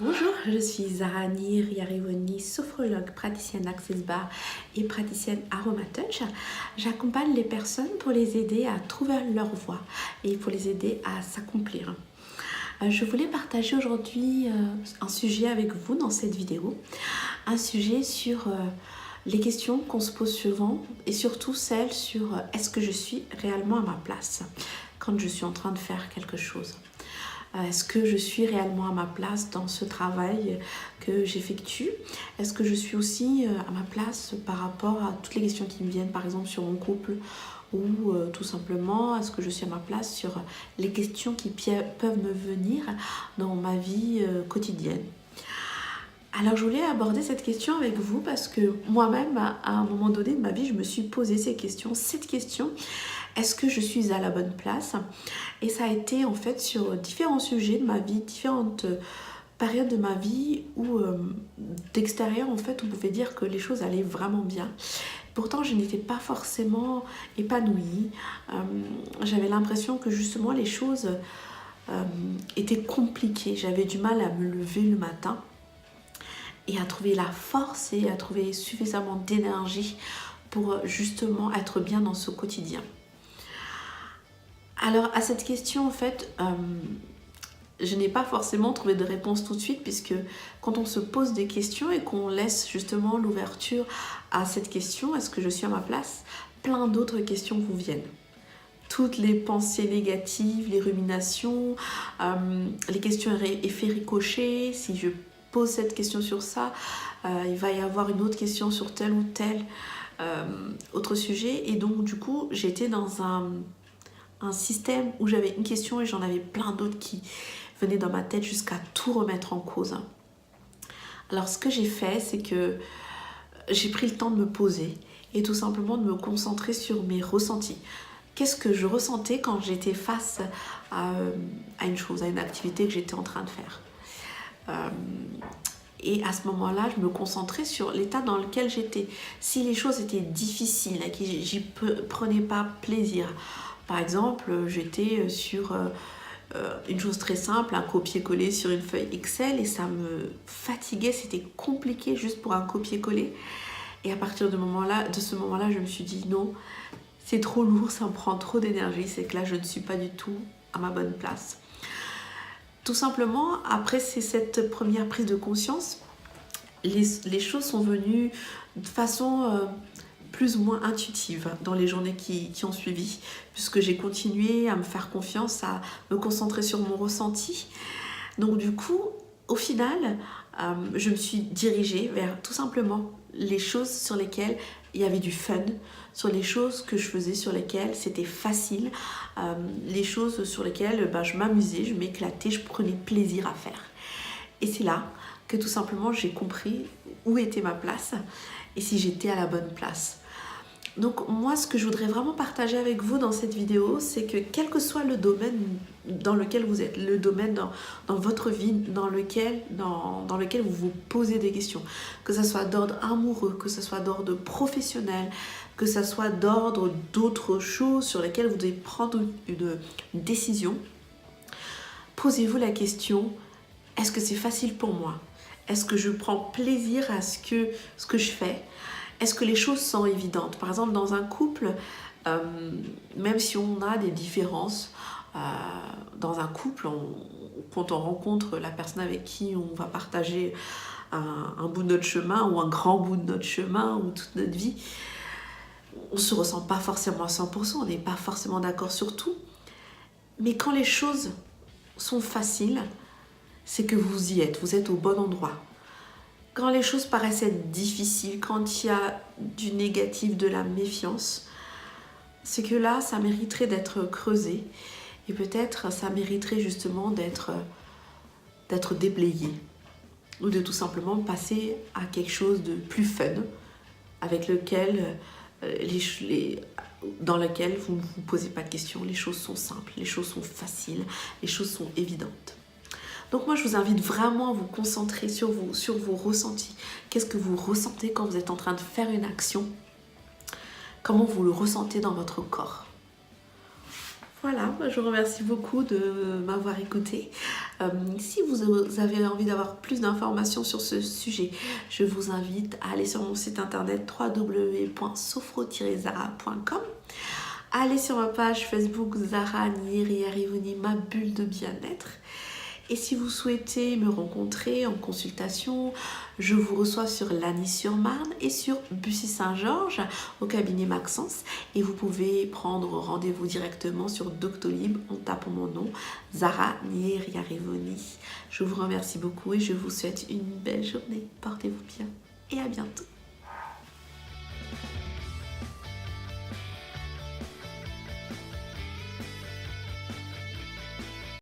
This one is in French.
Bonjour, je suis Zarani Riarivoni, sophrologue, praticienne Access Bar et praticienne Aromatouch. J'accompagne les personnes pour les aider à trouver leur voie et pour les aider à s'accomplir. Je voulais partager aujourd'hui un sujet avec vous dans cette vidéo, un sujet sur les questions qu'on se pose souvent et surtout celles sur est-ce que je suis réellement à ma place quand je suis en train de faire quelque chose. Est-ce que je suis réellement à ma place dans ce travail que j'effectue? Est-ce que je suis aussi à ma place par rapport à toutes les questions qui me viennent, par exemple sur mon couple ou tout simplement, est-ce que je suis à ma place sur les questions qui peuvent me venir dans ma vie quotidienne? Alors je voulais aborder cette question avec vous parce que moi-même, à un moment donné de ma vie, je me suis posé cette question, est-ce que je suis à la bonne place? Et ça a été en fait sur différents sujets de ma vie, différentes périodes de ma vie où d'extérieur en fait on pouvait dire que les choses allaient vraiment bien. Pourtant je n'étais pas forcément épanouie, j'avais l'impression que justement les choses étaient compliquées, j'avais du mal à me lever le matin et à trouver la force et à trouver suffisamment d'énergie pour justement être bien dans ce quotidien. Alors à cette question en fait, je n'ai pas forcément trouvé de réponse tout de suite puisque quand on se pose des questions et qu'on laisse justement l'ouverture à cette question, est-ce que je suis à ma place, plein d'autres questions vous viennent. Toutes les pensées négatives, les ruminations, les questions effets ricochets, si je pose cette question sur ça, il va y avoir une autre question sur tel ou tel autre sujet. Et donc du coup, j'étais dans un système où j'avais une question et j'en avais plein d'autres qui venaient dans ma tête jusqu'à tout remettre en cause. Alors ce que j'ai fait, c'est que j'ai pris le temps de me poser et tout simplement de me concentrer sur mes ressentis. Qu'est-ce que je ressentais quand j'étais face à une chose, à une activité que j'étais en train de faire. Et à ce moment-là, je me concentrais sur l'état dans lequel j'étais. Si les choses étaient difficiles, à qui j'y prenais pas plaisir. Par exemple, j'étais sur une chose très simple, un copier-coller sur une feuille Excel et ça me fatiguait, c'était compliqué juste pour un copier-coller. Et à partir de ce moment-là, je me suis dit non, c'est trop lourd, ça me prend trop d'énergie, c'est que là, je ne suis pas du tout à ma bonne place. Tout simplement, après cette première prise de conscience, les choses sont venues de façon plus ou moins intuitive dans les journées qui ont suivi, puisque j'ai continué à me faire confiance, à me concentrer sur mon ressenti. Donc du coup, au final, je me suis dirigée vers tout simplement les choses sur lesquelles il y avait du fun, sur les choses que je faisais, sur lesquelles c'était facile, les choses sur lesquelles je m'amusais, je m'éclatais, je prenais plaisir à faire. Et c'est là que tout simplement j'ai compris où était ma place et si j'étais à la bonne place. Donc moi, ce que je voudrais vraiment partager avec vous dans cette vidéo, c'est que quel que soit le domaine dans lequel vous êtes, le domaine dans votre vie dans lequel vous vous posez des questions, que ce soit d'ordre amoureux, que ce soit d'ordre professionnel, que ce soit d'ordre d'autres choses sur lesquelles vous devez prendre une décision, posez-vous la question, est-ce que c'est facile pour moi? Est-ce que je prends plaisir à ce que je fais? Est-ce que les choses sont évidentes? Par exemple, dans un couple, même si on a des différences, dans un couple, quand on rencontre la personne avec qui on va partager un bout de notre chemin ou un grand bout de notre chemin ou toute notre vie, on ne se ressent pas forcément à 100%, on n'est pas forcément d'accord sur tout. Mais quand les choses sont faciles, c'est que vous y êtes, vous êtes au bon endroit. Quand les choses paraissent être difficiles, quand il y a du négatif, de la méfiance, c'est que là, ça mériterait d'être creusé et peut-être ça mériterait justement d'être déblayé ou de tout simplement passer à quelque chose de plus fun avec lequel dans lequel vous ne vous posez pas de questions. Les choses sont simples, les choses sont faciles, les choses sont évidentes. Donc moi, je vous invite vraiment à vous concentrer sur vos ressentis. Qu'est-ce que vous ressentez quand vous êtes en train de faire une action? Comment vous le ressentez dans votre corps? Voilà, je vous remercie beaucoup de m'avoir écouté. Si vous avez envie d'avoir plus d'informations sur ce sujet, je vous invite à aller sur mon site internet www.sophro-zara.com, à aller sur ma page Facebook Zara Niri Arrivoni, ma bulle de bien-être. Et si vous souhaitez me rencontrer en consultation, je vous reçois sur Lagny-sur-Marne et sur Bussy-Saint-Georges au cabinet Maxence. Et vous pouvez prendre rendez-vous directement sur Doctolib en tapant mon nom, Zara Niri-Arrivoni. Je vous remercie beaucoup et je vous souhaite une belle journée. Portez-vous bien et à bientôt.